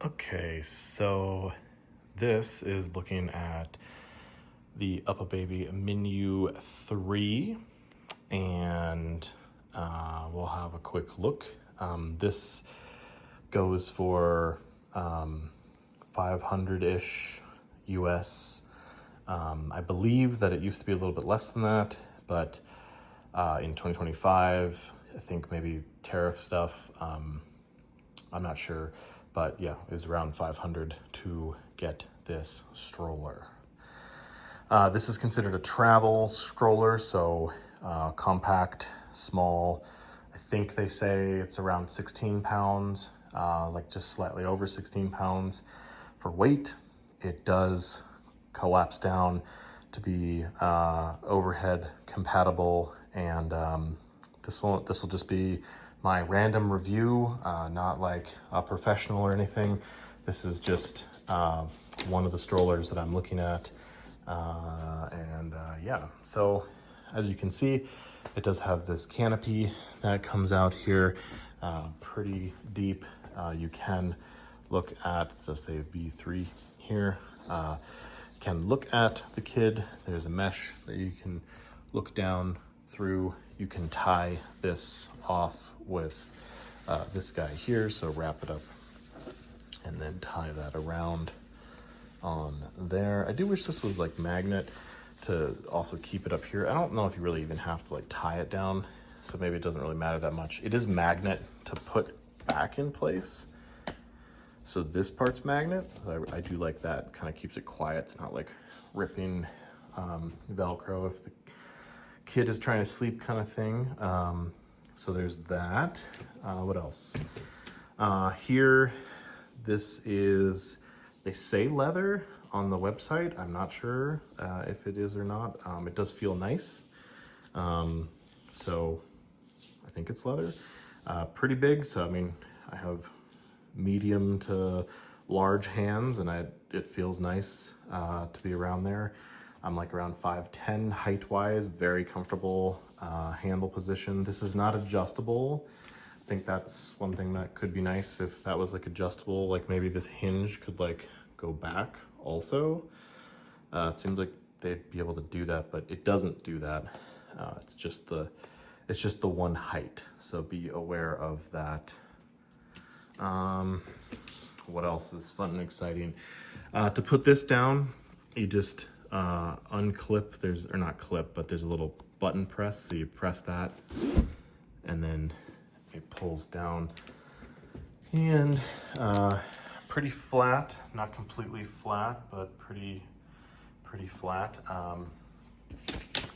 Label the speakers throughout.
Speaker 1: Okay, so this is looking at the Uppababy Minu 3, and we'll have a quick look. This goes for 500-ish US. I believe that it used to be a little bit less than that, but in 2025, I think maybe tariff stuff, I'm not sure, but yeah, it was around 500 to get this stroller. This is considered a travel stroller, so compact, small. I think they say it's around 16 pounds, like just slightly over 16 pounds for weight. It does collapse down to be overhead compatible, and this will just be my random review, not like a professional or anything. This is just one of the strollers that I'm looking at. Yeah, so as you can see, it does have this canopy that comes out here, pretty deep. You can look at, just say V3 here, can look at the kid. There's a mesh that you can look down through. You can tie this off with this guy here, so wrap it up and then tie that around on there. I do wish this was like magnet to also keep it up here. I don't know if you really even have to like tie it down, so maybe it doesn't really matter that much. It is magnet to put back in place, so this part's magnet. I do like that, kind of keeps it quiet. It's not like ripping Velcro if the kid is trying to sleep, kind of thing. So there's that. What else? Here, this is, they say leather on the website. I'm not sure if it is or not. It does feel nice. So I think it's leather. Pretty big, so I mean, I have medium to large hands, and it feels nice to be around there. I'm like around 5'10" height-wise, very comfortable handle position. This is not adjustable. I think that's one thing that could be nice if that was like adjustable, like maybe this hinge could like go back also. It seems like they'd be able to do that, but it doesn't do that. It's just the one height, so be aware of that. What else is fun and exciting? To put this down, you just unclip, or not clip, but there's a little button press, so you press that and then it pulls down, and pretty flat, not completely flat, but pretty flat.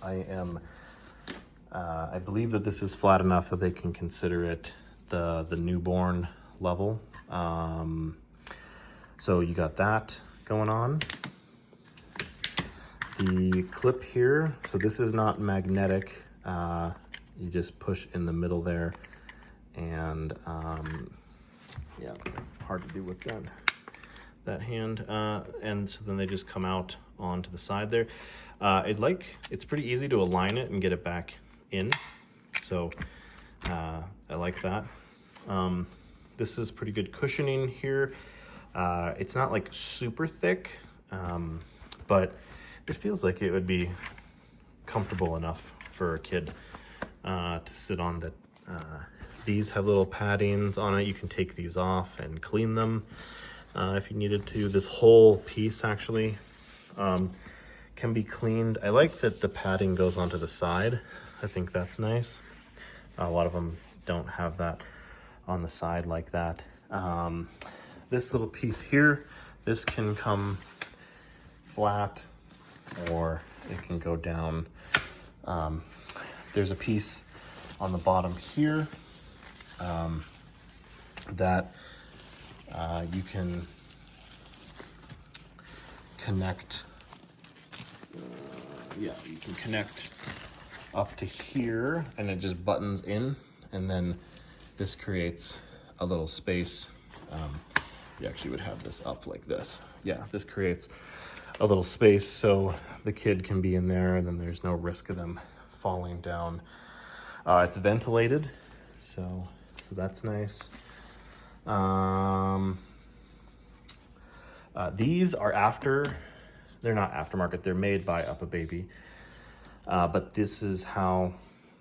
Speaker 1: I believe that this is flat enough that they can consider it the newborn level. So you got that going on. The clip here, so this is not magnetic. You just push in the middle there, and yeah, hard to do with that hand. And so then they just come out onto the side there. It's pretty easy to align it and get it back in. So I like that. This is pretty good cushioning here. It's not like super thick, but it feels like it would be comfortable enough for a kid to sit on. That these have little paddings on it. You can take these off and clean them if you needed to. This whole piece actually can be cleaned. I like that the padding goes onto the side. I think that's nice. A lot of them don't have that on the side like that. This little piece here, this can come flat or it can go down. There's a piece on the bottom here that you can connect. You can connect up to here, and it just buttons in, and then this creates a little space. You actually would have this up like this. Yeah, this creates a little space so the kid can be in there, and then there's no risk of them falling down. It's ventilated, so that's nice. These are they're not aftermarket, they're made by Uppababy. But this is how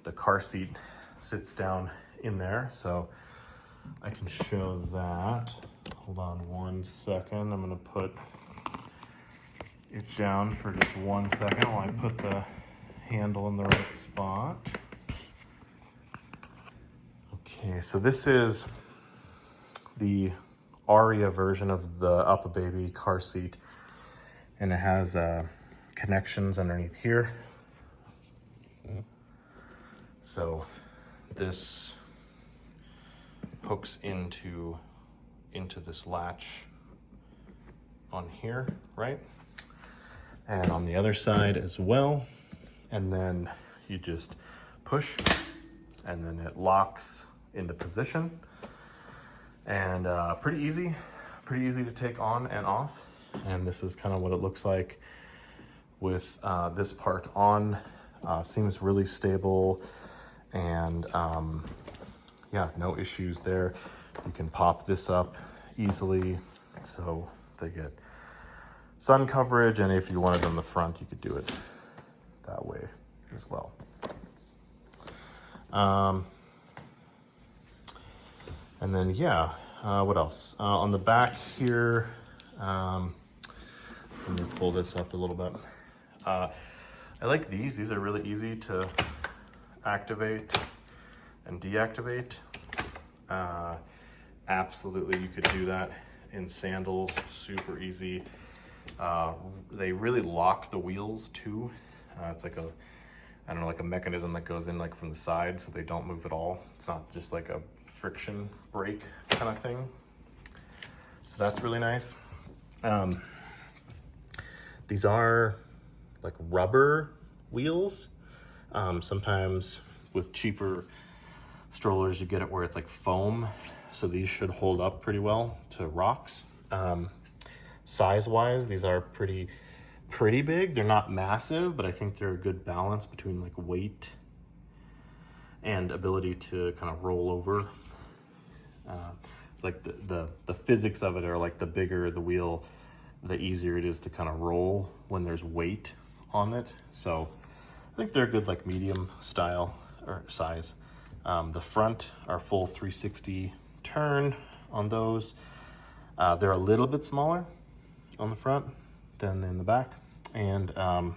Speaker 1: the car seat sits down in there. So I can show that. Hold on 1 second. I'm gonna put it down for just 1 second while I put the handle in the right spot. Okay, so this is the Aria version of the Uppababy car seat, and it has connections underneath here. So this hooks into this latch on here, right? And on the other side as well. And then you just push, and then it locks into position. And pretty easy to take on and off. And this is kind of what it looks like with this part on. Seems really stable, and yeah, no issues there. You can pop this up easily, so they get sun coverage, and if you wanted on the front, you could do it that way as well. And then, yeah, what else? On the back here, let me pull this up a little bit. I like these. These are really easy to activate and deactivate. Absolutely, you could do that in sandals, super easy. They really lock the wheels too. It's like I don't know, like a mechanism that goes in like from the side so they don't move at all. It's not just like a friction brake kind of thing. So that's really nice. These are like rubber wheels. Sometimes with cheaper strollers, you get it where it's like foam. So these should hold up pretty well to rocks. Size-wise, these are pretty big. They're not massive, but I think they're a good balance between like weight and ability to kind of roll over. Like the physics of it are like the bigger the wheel, the easier it is to kind of roll when there's weight on it. So I think they're good like medium style or size. The front are full 360 turn on those. They're a little bit smaller on the front than in the back. And I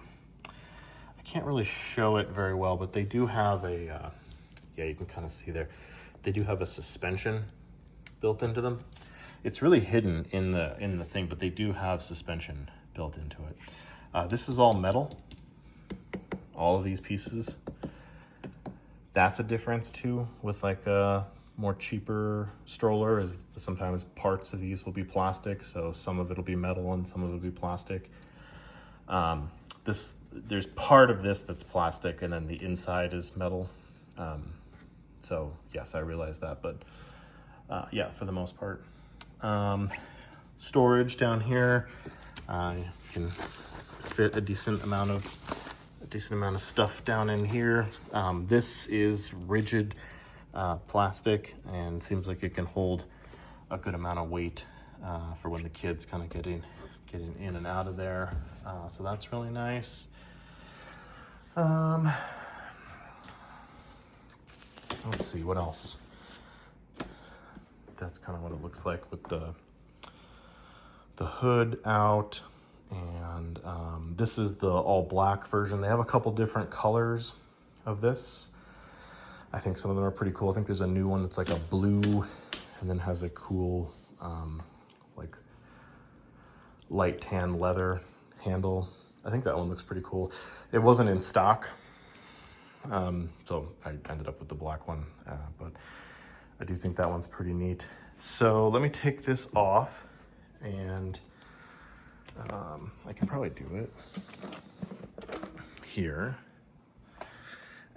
Speaker 1: can't really show it very well, but they do have a, yeah, you can kind of see there. They do have a suspension built into them. It's really hidden in the thing, but they do have suspension built into it. This is all metal, all of these pieces. That's a difference too with like a more cheaper stroller, is sometimes parts of these will be plastic, so some of it'll be metal and some of it'll be plastic. There's part of this that's plastic, and then the inside is metal. So yes, I realize that, but yeah, for the most part. Storage down here, you can fit a decent amount of stuff down in here. This is rigid plastic, and seems like it can hold a good amount of weight for when the kids kind of getting in and out of there. So that's really nice. Let's see what else. That's kind of what it looks like with the hood out. And this is the all black version. They have a couple different colors of this. I think some of them are pretty cool. I think there's a new one that's like a blue and then has a cool like light tan leather handle. I think that one looks pretty cool. It wasn't in stock, so I ended up with the black one, but I do think that one's pretty neat. So let me take this off, and I can probably do it here.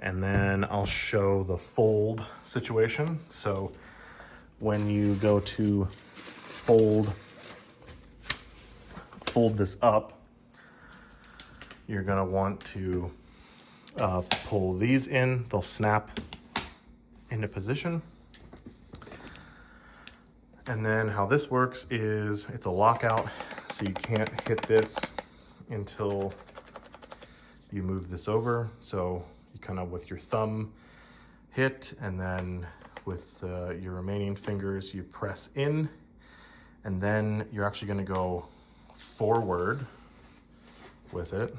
Speaker 1: And then I'll show the fold situation. So when you go to fold this up, you're gonna want to pull these in. They'll snap into position. And then how this works is it's a lockout, so you can't hit this until you move this over. So you kind of with your thumb hit, and then with your remaining fingers you press in, and then you're actually going to go forward with it,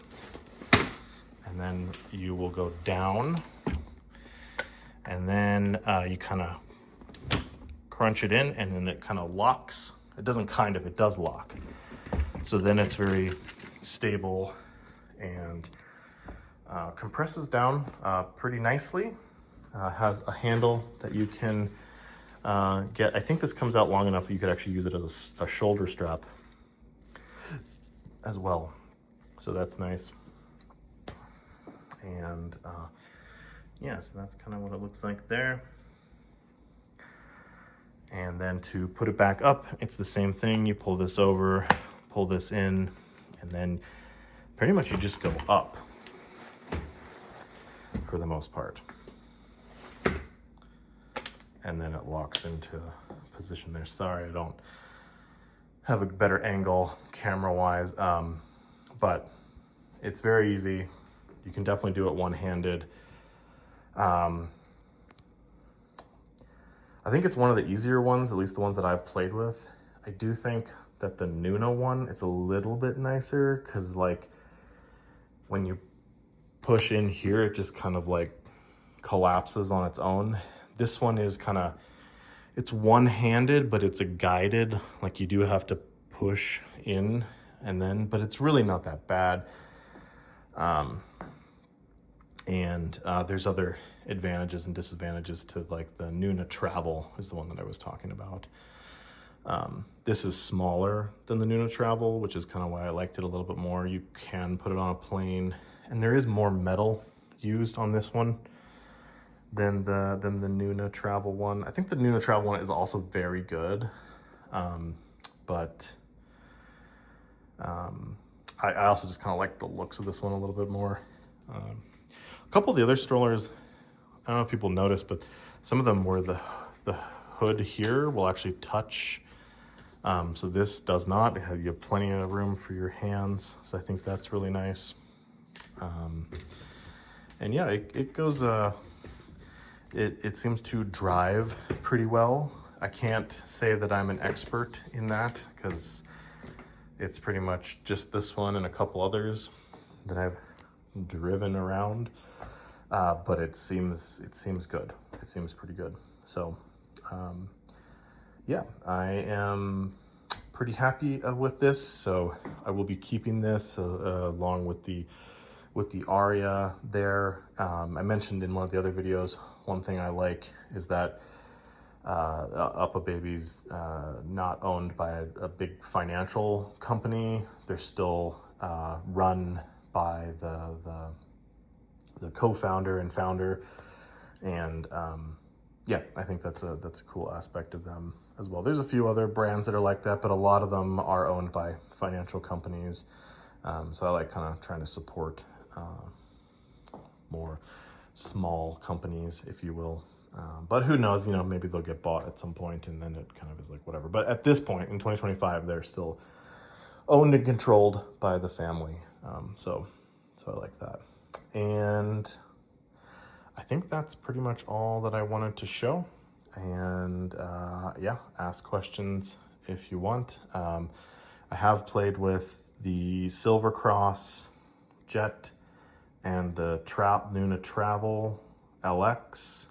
Speaker 1: and then you will go down, and then you kind of crunch it in, and then it kind of locks. It doesn't kind of, it does lock. So then it's very stable and compresses down pretty nicely. Has a handle that you can get. I think this comes out long enough you could actually use it as a shoulder strap as well. So that's nice. And yeah, so that's kind of what it looks like there. And then to put it back up, it's the same thing. You pull this over, pull this in, and then pretty much you just go up for the most part. And then it locks into position there. Sorry, I don't have a better angle camera-wise, but it's very easy. You can definitely do it one-handed. I think it's one of the easier ones, at least the ones that I've played with. I do think that the Nuno one is a little bit nicer, because like when you push in here, it just kind of like collapses on its own. This one is kind of, it's one-handed, but it's a guided, like you do have to push in and then, but it's really not that bad. There's other advantages and disadvantages to like the Nuna Travel is the one that I was talking about. This is smaller than the Nuna Travel, which is kind of why I liked it a little bit more. You can put it on a plane, and there is more metal used on this one than the Nuna Travel one. I think the Nuna Travel one is also very good, but I also just kind of like the looks of this one a little bit more. A couple of the other strollers, I don't know if people noticed, but some of them where the hood here will actually touch. So this does not. You have plenty of room for your hands, so I think that's really nice. And yeah, it goes. It seems to drive pretty well. I can't say that I'm an expert in that, because it's pretty much just this one and a couple others that I've driven around. But it seems good. It seems pretty good. So yeah, I am pretty happy with this. So I will be keeping this along with the Aria there. I mentioned in one of the other videos, one thing I like is that Uppababy's not owned by a big financial company. They're still run by the co-founder and founder, and yeah, I think that's a cool aspect of them as well. There's a few other brands that are like that, but a lot of them are owned by financial companies. So I like kind of trying to support more small companies, if you will. But who knows, you know, maybe they'll get bought at some point and then it kind of is like whatever. But at this point in 2025, they're still owned and controlled by the family. So I like that. And I think that's pretty much all that I wanted to show. And yeah, ask questions if you want. I have played with the Silver Cross Jet and the Nuna Travel LX,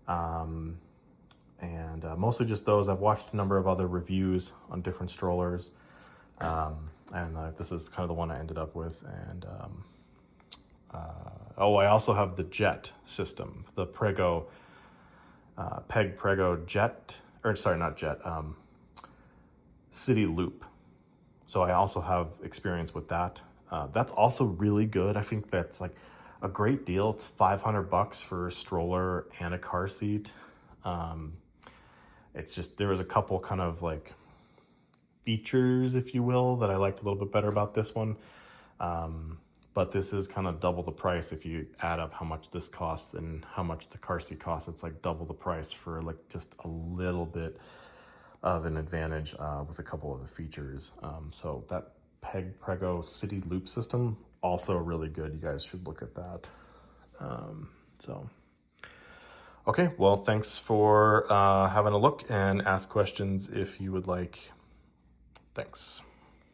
Speaker 1: and mostly just those. I've watched a number of other reviews on different strollers, and this is kind of the one I ended up with. And oh, I also have the Jet system, the Prego, Peg Prego Jet, or sorry, not Jet, City Loop. So I also have experience with that. That's also really good. I think that's like a great deal. It's $500 for a stroller and a car seat. It's just, there was a couple kind of like features, if you will, that I liked a little bit better about this one. But this is kind of double the price. If you add up how much this costs and how much the car seat costs, it's like double the price for like just a little bit of an advantage with a couple of the features. So that Peg Prego City Loop system, also really good. You guys should look at that. Okay, well, thanks for having a look, and ask questions if you would like. Thanks.